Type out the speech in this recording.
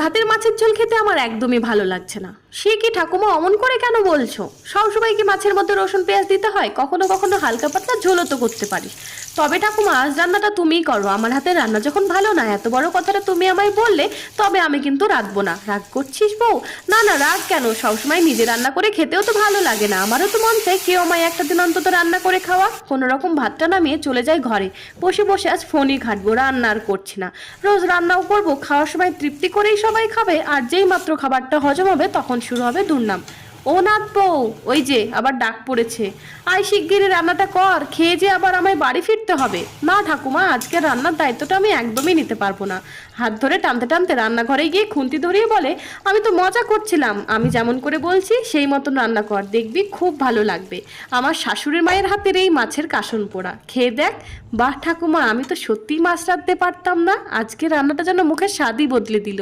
হাতের মাছের ঝোল খেতে আমার একদমই ভালো লাগছে না। সে কি ঠাকুমা, অমন করে কেন বলছো? সবসময় কি মাছের মধ্যে রসুন পেঁয়াজ দিতে হয়? কখনো কখনো হালকা পাতলা ঝোলও তো করতে পারিস। তবে ঠাকুমা, আজ রান্নাটা তুমিই করো। আমার হাতের রান্না যখন ভালো না, এত বড় কথাটা তুমি আমায় বললে, তবে আমি কিন্তু রাখবো না। রাগ করছিস বউ? না না, রাগ কেন? সবসময় নিজে রান্না করে খেতেও তো ভালো লাগে না। আমারও তো মন চাই কেউ আমায় একটা দিন অন্তত রান্না করে খাওয়া। কোনো রকম ভাতটা নামিয়ে চলে যাই ঘরে। বসে বসে আজ ফোনই ঘাঁটবো, রান্না আর করছি না। রোজ রান্নাও করবো, খাওয়ার সময় তৃপ্তি করেই সবাই খাবে, আর যেই মাত্র খাবারটা হজম হবে তখন শুরু হবে দুর্নাম। ও নাথ বউ, ওই যে আবার ডাক পড়েছে। আয় শিগগিরই রান্নাটা কর, খেয়ে যে আবার আমায় বাড়ি ফিরতে হবে। না ঠাকুমা, আজকে রান্নার দায়িত্বটা আমি একদমই নিতে পারবো না। হাত ধরে টানতে টানতে রান্নাঘরে গিয়ে খুন্তি ধরিয়ে বলে, আমি তো মজা করছিলাম, আমি যেমন করে বলছি সেই মতন রান্না কর, দেখবি খুব ভালো লাগবে। আমার শাশুড়ির মায়ের হাতের এই মাছের কাসন পোড়া খেয়ে দেখ। বাহ ঠাকুমা, আমি তো সত্যিই মাছ রাঁধতে পারতাম না, আজকে রান্নাটা যেন মুখের স্বাদই বদলে দিল।